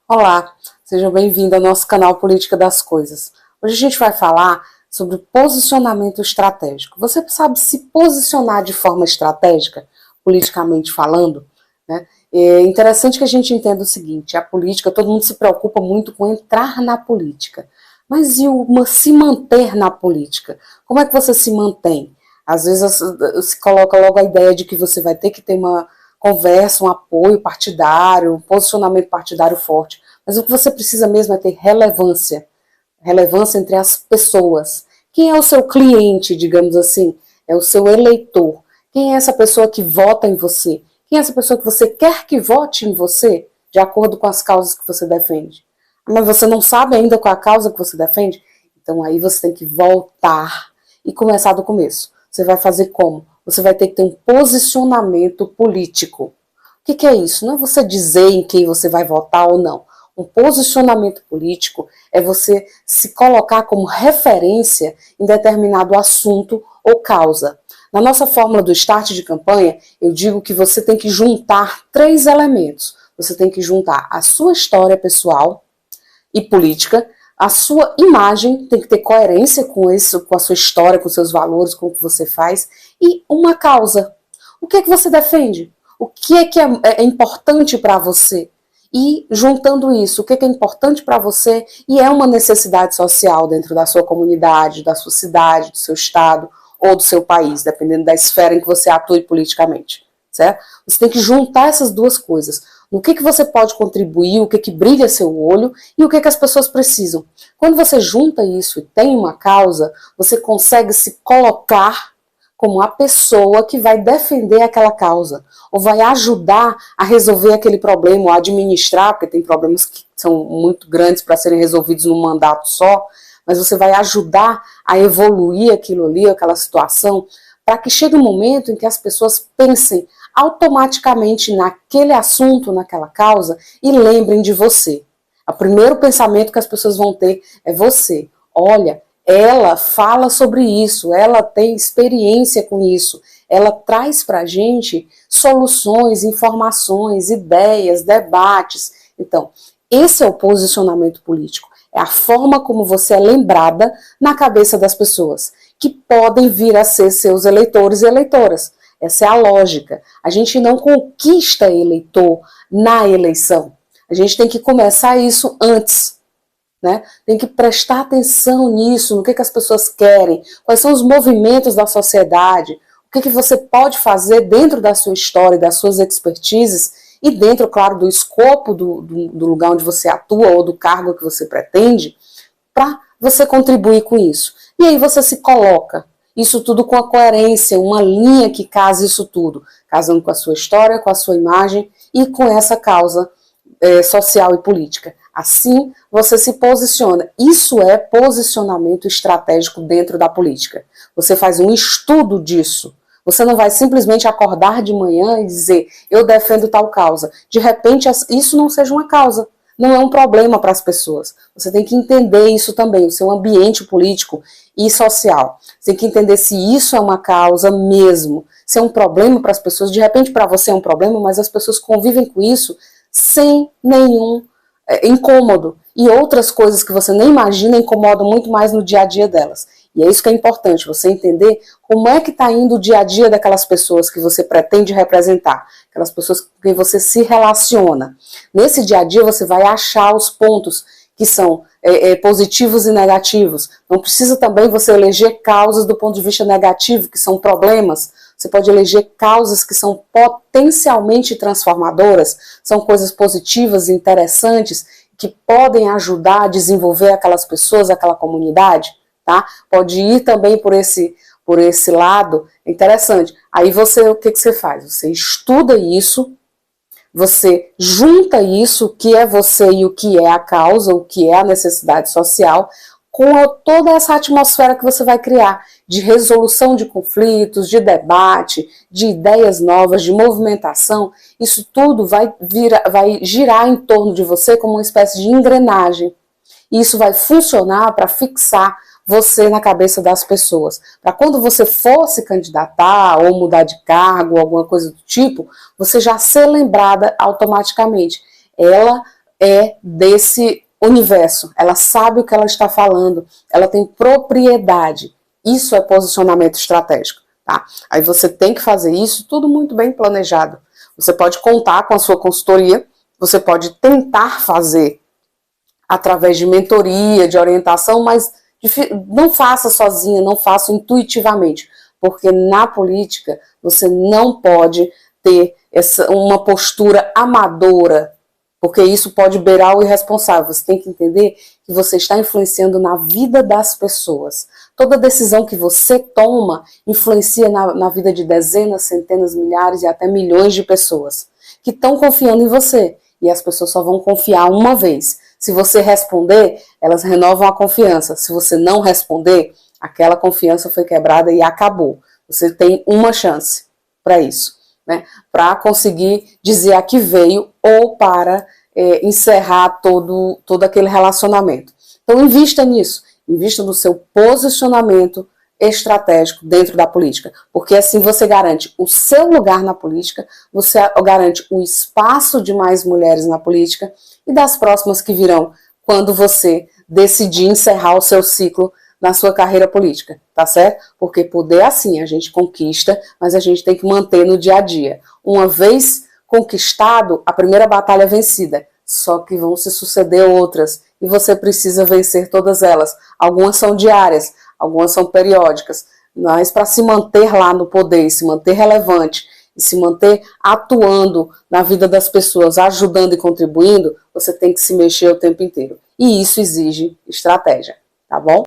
Olá, seja bem-vindo ao nosso canal Política das Coisas. Hoje a gente vai falar sobre posicionamento estratégico. Você sabe se posicionar de forma estratégica, politicamente falando? Né? É interessante que a gente entenda o seguinte, a política, todo mundo se preocupa muito com entrar na política. Mas e se manter na política? Como é que você se mantém? Às vezes se coloca logo a ideia de que você vai ter que ter uma conversa, um apoio partidário, um posicionamento partidário forte. Mas o que você precisa mesmo é ter relevância. Relevância entre as pessoas. Quem é o seu cliente, digamos assim? É o seu eleitor. Quem é essa pessoa que vota em você? Quem é essa pessoa que você quer que vote em você, de acordo com as causas que você defende? Mas você não sabe ainda qual é a causa que você defende? Então aí você tem que voltar e começar do começo. Você vai fazer como? Você vai ter que ter um posicionamento político. O que é isso? Não é você dizer em quem você vai votar ou não. Um posicionamento político é você se colocar como referência em determinado assunto ou causa. Na nossa fórmula do start de campanha, eu digo que você tem que juntar 3 elementos. Você tem que juntar a sua história pessoal e política, a sua imagem tem que ter coerência com isso, com a sua história, com os seus valores, com o que você faz, e uma causa. O que é que você defende? O que é importante para você? E juntando isso, o que é importante para você e é uma necessidade social dentro da sua comunidade, da sua cidade, do seu estado ou do seu país, dependendo da esfera em que você atue politicamente, certo? Você tem que juntar essas duas coisas. No que você pode contribuir, o que brilha seu olho e o que as pessoas precisam. Quando você junta isso e tem uma causa, você consegue se colocar como a pessoa que vai defender aquela causa, ou vai ajudar a resolver aquele problema, ou administrar, porque tem problemas que são muito grandes para serem resolvidos num mandato só, mas você vai ajudar a evoluir aquilo ali, aquela situação, para que chegue um momento em que as pessoas pensem automaticamente naquele assunto, naquela causa, e lembrem de você. O primeiro pensamento que as pessoas vão ter é você. Olha, ela fala sobre isso, ela tem experiência com isso, ela traz para a gente soluções, informações, ideias, debates. Então, esse é o posicionamento político. É a forma como você é lembrada na cabeça das pessoas, que podem vir a ser seus eleitores e eleitoras. Essa é a lógica. A gente não conquista eleitor na eleição. A gente tem que começar isso antes. Né? Tem que prestar atenção nisso, no que as pessoas querem, quais são os movimentos da sociedade, o que você pode fazer dentro da sua história, das suas expertises e dentro, claro, do escopo do lugar onde você atua ou do cargo que você pretende, para você contribuir com isso. E aí você se coloca, isso tudo com a coerência, uma linha que case isso tudo, casando com a sua história, com a sua imagem e com essa causa social e política. Assim, você se posiciona. Isso é posicionamento estratégico dentro da política. Você faz um estudo disso. Você não vai simplesmente acordar de manhã e dizer, eu defendo tal causa. De repente, isso não seja uma causa. Não é um problema para as pessoas. Você tem que entender isso também, o seu ambiente político e social. Você tem que entender se isso é uma causa mesmo, se é um problema para as pessoas. De repente, para você é um problema, mas as pessoas convivem com isso sem nenhum incômodo. E outras coisas que você nem imagina incomodam muito mais no dia a dia delas. E é isso que é importante, você entender como é que está indo o dia a dia daquelas pessoas que você pretende representar, aquelas pessoas com quem você se relaciona. Nesse dia a dia você vai achar os pontos que são positivos e negativos. Não precisa também você eleger causas do ponto de vista negativo, que são problemas. Você pode eleger causas que são potencialmente transformadoras, são coisas positivas, interessantes, que podem ajudar a desenvolver aquelas pessoas, aquela comunidade, tá? Pode ir também por esse lado, interessante. Aí o que você faz? Você estuda isso, você junta isso, o que é você e o que é a causa, o que é a necessidade social, com toda essa atmosfera que você vai criar de resolução de conflitos, de debate, de ideias novas, de movimentação. Isso tudo vai girar em torno de você como uma espécie de engrenagem. E isso vai funcionar para fixar você na cabeça das pessoas. Para quando você for se candidatar ou mudar de cargo, alguma coisa do tipo, você já ser lembrada automaticamente. Ela é desse universo, ela sabe o que ela está falando, ela tem propriedade. Isso é posicionamento estratégico, tá? Aí você tem que fazer isso tudo muito bem planejado. Você pode contar com a sua consultoria, você pode tentar fazer através de mentoria, de orientação, mas não faça sozinha, não faça intuitivamente, porque na política você não pode ter uma postura amadora, porque isso pode beirar o irresponsável. Você tem que entender que você está influenciando na vida das pessoas. Toda decisão que você toma influencia na vida de dezenas, centenas, milhares e até milhões de pessoas que estão confiando em você. E as pessoas só vão confiar uma vez. Se você responder, elas renovam a confiança. Se você não responder, aquela confiança foi quebrada e acabou. Você tem uma chance para isso, né? Para conseguir dizer a que veio ou para encerrar todo aquele relacionamento. Então, invista nisso. Invista no seu posicionamento estratégico dentro da política, porque assim você garante o seu lugar na política, você garante o espaço de mais mulheres na política e das próximas que virão quando você decidir encerrar o seu ciclo na sua carreira política, tá certo? Porque poder assim a gente conquista, mas a gente tem que manter no dia a dia. Uma vez conquistado, a primeira batalha é vencida, só que vão se suceder outras e você precisa vencer todas elas. Algumas são diárias, algumas são periódicas, mas para se manter lá no poder, se manter relevante e se manter atuando na vida das pessoas, ajudando e contribuindo, você tem que se mexer o tempo inteiro. E isso exige estratégia, tá bom?